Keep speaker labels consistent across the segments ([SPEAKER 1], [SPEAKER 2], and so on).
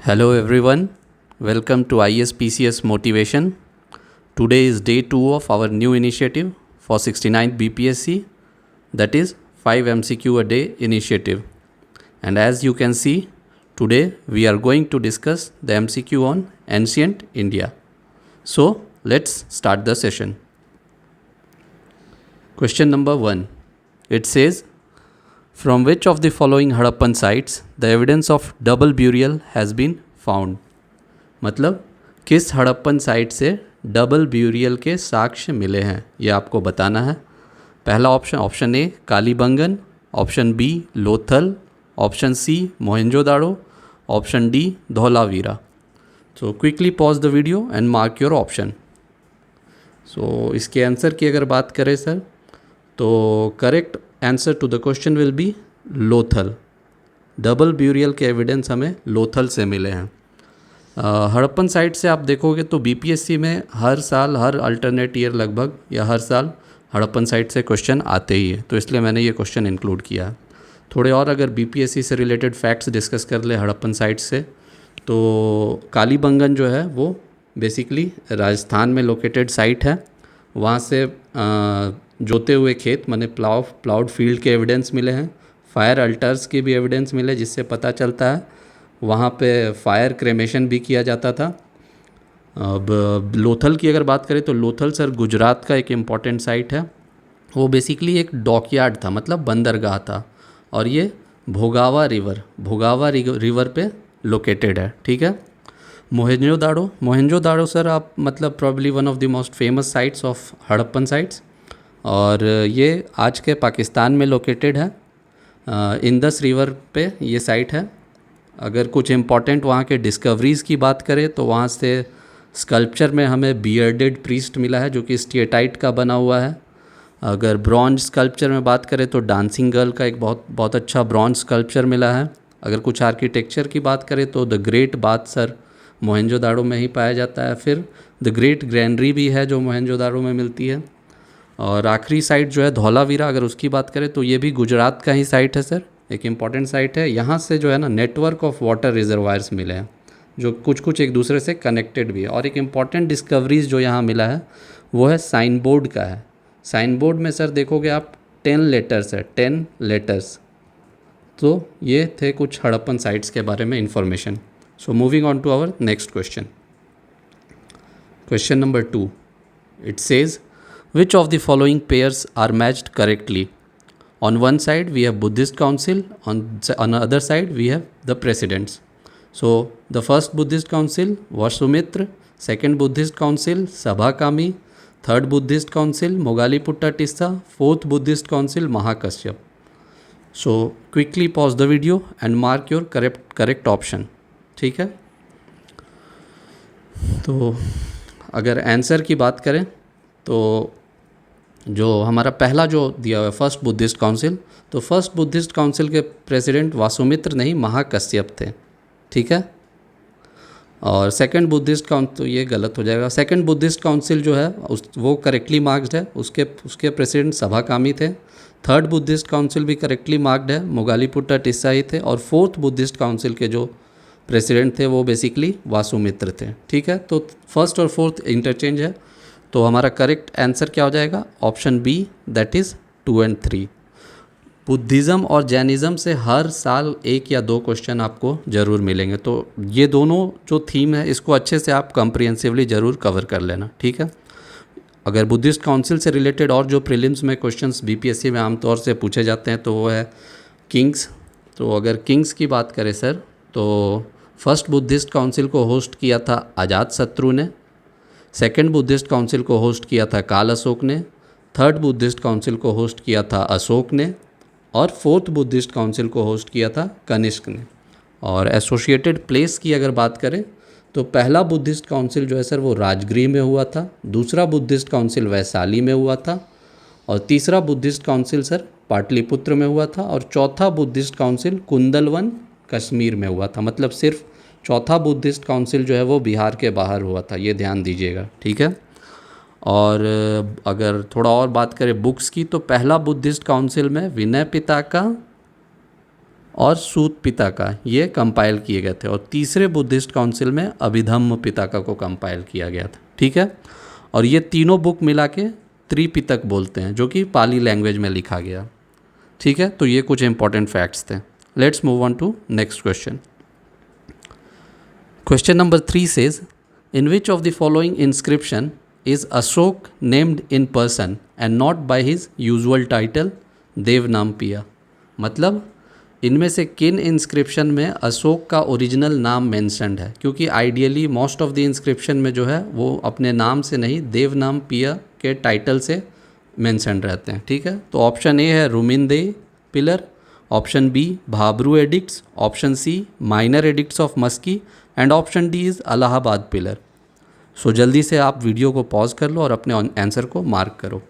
[SPEAKER 1] Hello everyone, welcome to ISPCS Motivation. Today is day 2 of our new initiative for 69th BPSC, that is 5 MCQ a day initiative. And as you can see, today we are going to discuss the MCQ on ancient India. So let's start the session. Question number 1. It says, from which of the following Harappan sites the evidence of double burial has been found? मतलब किस Harappan site से double burial के साक्ष्य मिले हैं, ये आपको बताना है. पहला option A Kalibangan, option B Lothal, option C Mohenjodaro, option D Dholavira. So quickly pause the video and mark your option. So इसके आंसर की अगर बात करें सर, तो correct answer to the question will be Lothal. Double burial के एविडेंस हमें लोथल से मिले हैं. हड़प्पन साइट से आप देखोगे तो बीपीएससी में हर साल, हर अल्टरनेट ईयर लगभग, या हर साल हड़प्पन साइट से क्वेश्चन आते ही है, तो इसलिए मैंने ये क्वेश्चन इंक्लूड किया है. थोड़े और अगर बीपीएससी से रिलेटेड फैक्ट्स डिस्कस कर ले हड़प्पन साइट से, तो कालीबंगन जो है वो बेसिकली राजस्थान में लोकेटेड साइट है. वहाँ से जोते हुए खेत माने प्लाउड फील्ड के एविडेंस मिले हैं. फायर अल्टर्स के भी एविडेंस मिले, जिससे पता चलता है वहाँ पे फायर क्रेमेशन भी किया जाता था. अब लोथल की अगर बात करें तो लोथल सर गुजरात का एक इम्पॉर्टेंट साइट है. वो बेसिकली एक डॉकयार्ड था, मतलब बंदरगाह था, और ये भोगावा रिवर पे लोकेटेड है. ठीक है. मोहनजोदाड़ो सर आप मतलब probably one of the most famous sites of Harappan sites, और ये आज के पाकिस्तान में लोकेटेड है. इंदस रिवर पे ये साइट है. अगर कुछ इम्पॉर्टेंट वहाँ के डिस्कवरीज़ की बात करें तो वहाँ से स्कल्पचर में हमें बियर्डेड प्रीस्ट मिला है, जो कि स्टेटाइट का बना हुआ है. अगर ब्रॉन्ज स्कल्पचर में बात करें तो डांसिंग गर्ल का एक बहुत अच्छा ब्रॉन्ज स्कल्पचर मिला है. अगर कुछ आर्किटेक्चर की बात करें तो the great bath sir Mohenjodaro में ही पाया जाता है. फिर द ग्रेट ग्रैंडरी भी है जो मोहनजोदाड़ो में मिलती है. और आखिरी साइट जो है धौलावीरा, अगर उसकी बात करें तो ये भी गुजरात का ही साइट है सर, एक इम्पॉर्टेंट साइट है. यहाँ से जो है ना नेटवर्क ऑफ वाटर रिजर्वायर्स मिले हैं, जो कुछ एक दूसरे से कनेक्टेड भी है. और एक इम्पॉर्टेंट डिस्कवरीज जो यहाँ मिला है वो है साइन बोर्ड का है. साइन बोर्ड में सर देखोगे आप 10 लेटर्स है, 10 लेटर्स. तो ये थे कुछ हड़प्पन साइट्स के बारे में information. So moving on to our next question. Question number 2. It says, which of the following pairs are matched correctly? On one side we have Buddhist Council, on the other side we have the presidents. So the first Buddhist Council Vasumitra, second Buddhist Council Sabhakami, third Buddhist Council Mogaliputta Tissa, fourth Buddhist Council Mahakashyap. So quickly pause the video and mark your correct option. ठीक है. तो अगर answer की बात करें तो जो हमारा पहला जो दिया हुआ है फर्स्ट बुद्धिस्ट काउंसिल, तो फर्स्ट बुद्धिस्ट काउंसिल के प्रेसिडेंट वासुमित्र नहीं महाकश्यप थे. ठीक है. और सेकंड बुद्धिस्ट काउंसिल, तो ये गलत हो जाएगा. सेकंड बुद्धिस्ट काउंसिल जो है वो करेक्टली मार्क्ड है, उसके प्रेसिडेंट सभाकामी थे. थर्ड बुद्धिस्ट काउंसिल भी करेक्टली मार्क्ड है, मोगालीपुट्टा टिस्सा ही थे. और फोर्थ बुद्धिस्ट काउंसिल के जो प्रेसिडेंट थे वो बेसिकली वासुमित्र थे. ठीक है. तो फर्स्ट और फोर्थ इंटरचेंज है, तो हमारा करेक्ट आंसर क्या हो जाएगा? Option B, that is 2 and 3. Buddhism और जैनिज़्म से हर साल 1 या 2 क्वेश्चन आपको ज़रूर मिलेंगे, तो ये दोनों जो थीम है इसको अच्छे से आप कंप्रिहेंसिवली ज़रूर कवर कर लेना. ठीक है. अगर बुद्धिस्ट काउंसिल से रिलेटेड और जो प्रीलिम्स में क्वेश्चंस बीपीएससी में आमतौर से पूछे जाते हैं तो वो है किंग्स. तो अगर किंग्स की बात करें सर, तो फर्स्ट बुद्धिस्ट काउंसिल को होस्ट किया था अजातशत्रु ने, सेकंड बुद्धिस्ट काउंसिल को होस्ट किया था काल अशोक ने, थर्ड बुद्धिस्ट काउंसिल को होस्ट किया था अशोक ने, और फोर्थ बुद्धिस्ट काउंसिल को होस्ट किया था कनिष्क ने. और एसोसिएटेड प्लेस की अगर बात करें तो पहला बुद्धिस्ट काउंसिल जो है सर वो राजगृह में हुआ था, दूसरा बुद्धिस्ट काउंसिल वैशाली में हुआ था, और तीसरा बुद्धिस्ट काउंसिल सर पाटलिपुत्र में हुआ था, और चौथा बुद्धिस्ट काउंसिल कुंदलवन कश्मीर में हुआ था. मतलब सिर्फ चौथा बुद्धिस्ट काउंसिल जो है वो बिहार के बाहर हुआ था, ये ध्यान दीजिएगा. ठीक है. और अगर थोड़ा और बात करें बुक्स की, तो पहला बुद्धिस्ट काउंसिल में विनय पिटका और सूत पिताका ये कंपाइल किए गए थे, और तीसरे बुद्धिस्ट काउंसिल में अभिधम्म पिताका को कंपाइल किया गया था। ठीक है, और ये तीनों बुक मिला के त्रिपिटक बोलते हैं, जो कि पाली लैंग्वेज में लिखा गया। ठीक है, तो ये कुछ इंपॉर्टेंट फैक्ट्स थे। Let's move on to next question. Question number 3 says, in which of the following inscription is Ashoka named in person and not by his usual title Devanampiya. मतलब इनमें से किन इंस्क्रिप्शन में अशोक का ओरिजिनल नाम मेंशन्ड है, क्योंकि ideally most of the inscription में जो है वो अपने नाम से नहीं देवनामपिया के टाइटल से मेंशन्ड रहते हैं। ठीक है, तो ऑप्शन ए है Rummindei pillar, option B Bhabru edicts, option C minor edicts of Maski and option D is Allahabad pillar. So जल्दी से आप वीडियो को पॉज कर लो और अपने आंसर को मार्क करो।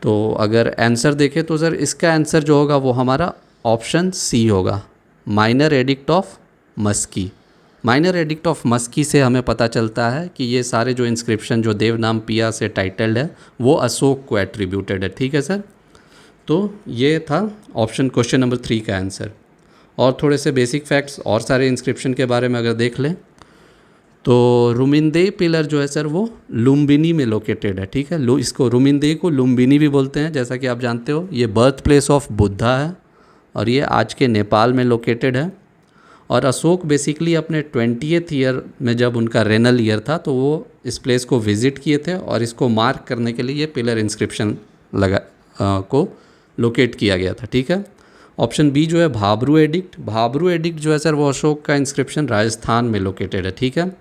[SPEAKER 1] तो अगर आंसर देखें तो सर इसका आंसर जो होगा वो हमारा ऑप्शन सी होगा, minor edict of Maski. Minor edict of Maski से हमें पता चलता है कि ये सारे जो इंस्क्रिप्शन जो देवनामपिया से टाइटल्ड है वो अशोक को एट्रीब्यूटेड है। ठीक है सर, तो ये था ऑप्शन क्वेश्चन नंबर 3 का आंसर। और थोड़े से बेसिक फैक्ट्स और सारे इंस्क्रिप्शन के बारे में अगर देख लें तो रुमिनदेई पिलर जो है सर वो लुम्बिनी में लोकेटेड है। ठीक है, इसको रुमिनदेई को लुम्बिनी भी बोलते हैं, जैसा कि आप जानते हो। ये बर्थ प्लेस ऑफ बुद्धा है और ये आज के नेपाल में लोकेटेड है। और अशोक बेसिकली अपने 20th ईयर में जब उनका रेनल ईयर था तो वो इस प्लेस को विज़िट किए थे और इसको मार्क करने के लिए ये पिलर इंस्क्रिप्शन को लोकेट किया गया था। ठीक है, ऑप्शन बी जो है भाबरू एडिक्ट जो है सर वो अशोक का इंस्क्रिप्शन राजस्थान में लोकेटेड है। ठीक है,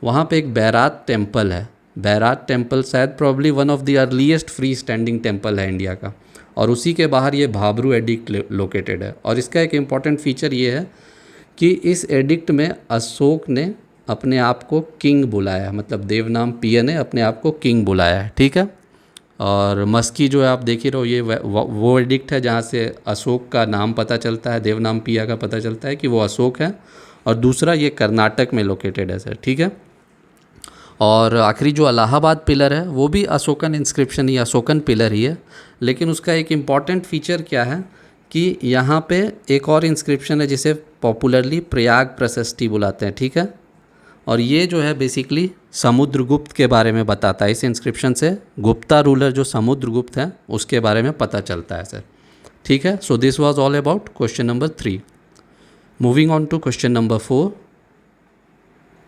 [SPEAKER 1] वहाँ पे एक बैरात टेम्पल है। बैरात टेम्पल शायद probably one of the earliest free standing temple है इंडिया का, और उसी के बाहर ये भाबरू एडिक्ट लोकेटेड है। और इसका एक इम्पॉर्टेंट फीचर ये है कि इस एडिक्ट में अशोक ने अपने आप को किंग बुलाया, मतलब देवनामपिया ने अपने आप को किंग बुलाया है। ठीक है, और मस्की जो है आप देख ही रहो, ये वो एडिक्ट है जहाँ से अशोक का नाम पता चलता है, देवनामपिया का पता चलता है कि वो अशोक है। और दूसरा ये कर्नाटक में लोकेटेड है सर। ठीक है, और आखिरी जो इलाहाबाद पिलर है वो भी अशोकन इंस्क्रिप्शन ही, अशोकन पिलर ही है, लेकिन उसका एक इम्पॉर्टेंट फीचर क्या है कि यहाँ पे एक और इंस्क्रिप्शन है जिसे पॉपुलरली प्रयाग प्रशस्ति बुलाते हैं। ठीक है, और ये जो है बेसिकली समुद्रगुप्त के बारे में बताता है। इस इंस्क्रिप्शन से गुप्ता रूलर जो समुद्रगुप्त है उसके बारे में पता चलता है सर। ठीक है, so this was all about question number 3। Moving on to question number 4।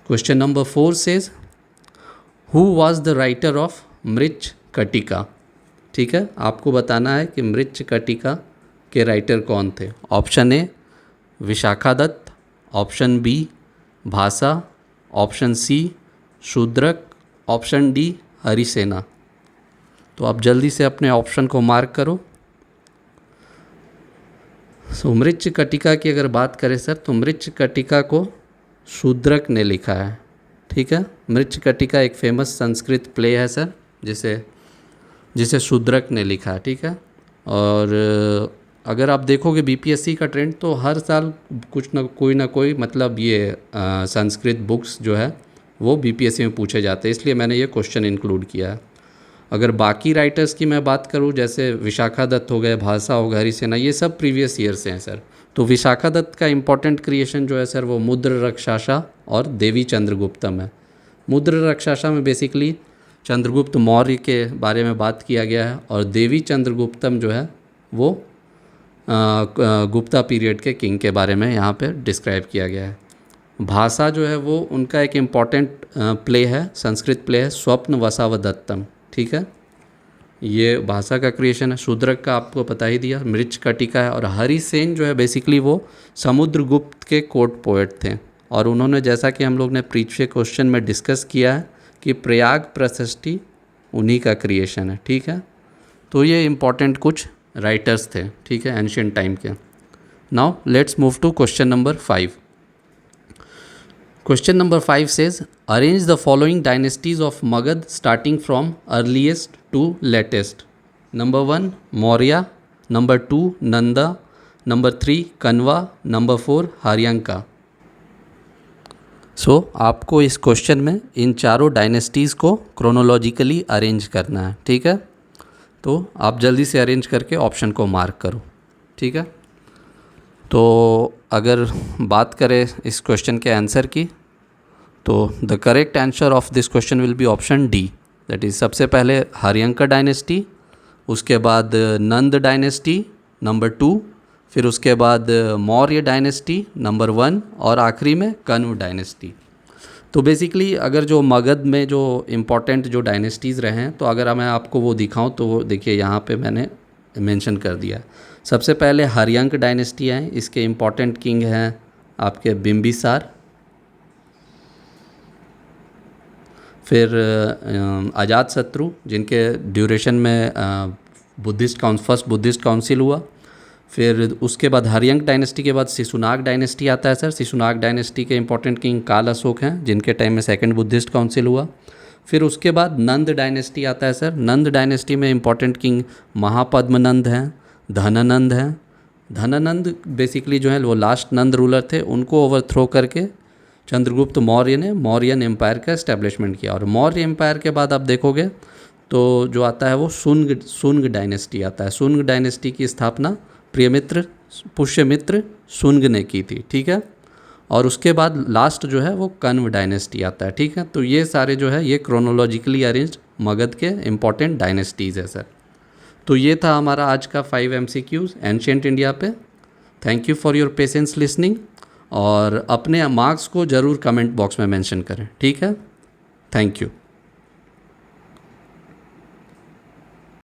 [SPEAKER 1] Question number 4 says who was the writer of Mrichchhakatika. ठीक है, आपको बताना है कि मृच्छकटिका के राइटर कौन थे। Option A Vishakhadatta, option B Bhasa, option C Shudraka, option D Harisena. तो आप जल्दी से अपने ऑप्शन को मार्क करो। सो मृच्छकटिका की अगर बात करें सर तो मृच्छकटिका को शूद्रक ने लिखा है। ठीक है, मृच्छकटिका एक फेमस संस्कृत प्ले है सर जिसे शूद्रक ने लिखा है। ठीक है, और अगर आप देखोगे बीपीएससी का ट्रेंड तो हर साल कुछ ना कोई मतलब ये संस्कृत बुक्स जो है वो बीपीएससी में पूछे जाते हैं, इसलिए मैंने ये क्वेश्चन इंक्लूड किया है। अगर बाकी राइटर्स की मैं बात करूँ जैसे विशाखादत्त हो गए, भाषा हो गए, हरिसेना, ये सब प्रीवियस ईयर से हैं सर। तो विशाखादत्त का इम्पॉर्टेंट क्रिएशन जो है सर वो मुद्र रक्षासा और देवी चंद्रगुप्तम है। मुद्र रक्षासा में बेसिकली चंद्रगुप्त मौर्य के बारे में बात किया गया है, और देवी चंद्रगुप्तम जो है वो गुप्ता पीरियड के किंग के बारे में यहाँ पे डिस्क्राइब किया गया है। भाषा जो है वो उनका एक इम्पॉर्टेंट प्ले है, संस्कृत प्ले है स्वप्न वसावदत्तम। ठीक है, ये भाषा का क्रिएशन है। शूद्रक का आपको पता ही दिया, मृच्छकटिका है। और हरिसेन जो है बेसिकली वो समुद्रगुप्त के कोर्ट पोएट थे, और उन्होंने जैसा कि हम लोग ने प्रीवियस क्वेश्चन में डिस्कस किया है कि प्रयाग प्रशस्ति उन्हीं का क्रिएशन है। ठीक है, तो ये इम्पॉर्टेंट कुछ राइटर्स थे। ठीक है, एंशिएंट टाइम के। Now let's move to question number 5। Question number 5 says arrange the following dynasties of Magad starting from earliest to latest. Number 1 Maurya, number 2 Nanda, number 3 Kanva, number 4 Haryanka. सो आपको इस question में इन चारों dynasties को chronologically arrange करना है। ठीक है, तो आप जल्दी से अरेंज करके ऑप्शन को मार्क करो। ठीक है, तो अगर बात करें इस क्वेश्चन के आंसर की, तो the correct answer of this question will B option D, that is सबसे पहले हर्यंक डायनेस्टी, उसके बाद नंद डायनेस्टी नंबर 2, फिर उसके बाद मौर्य डायनेस्टी नंबर 1, और आखिरी में कण्व डायनेस्टी। तो बेसिकली अगर जो मगध में जो इम्पोर्टेंट जो डायनेस्टीज़ रहे हैं, तो अगर मैं आपको वो दिखाऊं तो वो देखिए यहाँ पे मैंने मेंशन कर दिया। सबसे पहले हर्यंक डायनेस्टी है, इसके इम्पोर्टेंट किंग हैं आपके बिम्बिसार, फिर अजातशत्रु जिनके ड्यूरेशन में फर्स्ट बुद्धिस्ट काउंसिल हुआ। फिर उसके बाद हर्यंक डायनेस्टी के बाद शिशुनाग डायनेस्टी आता है सर। शिशुनाग डायनेस्टी के इंपॉर्टेंट किंग काल अशोक हैं, जिनके टाइम में सेकंड बुद्धिस्ट काउंसिल हुआ। फिर उसके बाद नंद डायनेस्टी आता है सर। नंद डायनेस्टी में इंपॉर्टेंट किंग महापद्मनंद हैं, धनानंद हैं। धनानंद बेसिकली जो है वो लास्ट नंद रूलर थे, उनको ओवरथ्रो करके चंद्रगुप्त मौर्य ने मौर्यन एम्पायर का इस्टेब्लिशमेंट किया। और मौर्य एम्पायर के बाद आप देखोगे तो जो आता है वो सुंग डायनेस्टी आता है। सुंग डायनेस्टी की स्थापना प्रियमित्र पुष्यमित्र सुंग ने की थी, ठीक है। और उसके बाद लास्ट जो है वो कण्व डायनेस्टी आता है, ठीक है। तो ये सारे जो है ये क्रोनोलॉजिकली अरेंज्ड मगध के इम्पॉर्टेंट डायनेस्टीज़ है सर। तो ये था हमारा आज का 5 MCQs एंशिएंट इंडिया पे। Thank you for your patience listening, और अपने मार्क्स को ज़रूर कमेंट बॉक्स में मेंशन करें, ठीक है। Thank you.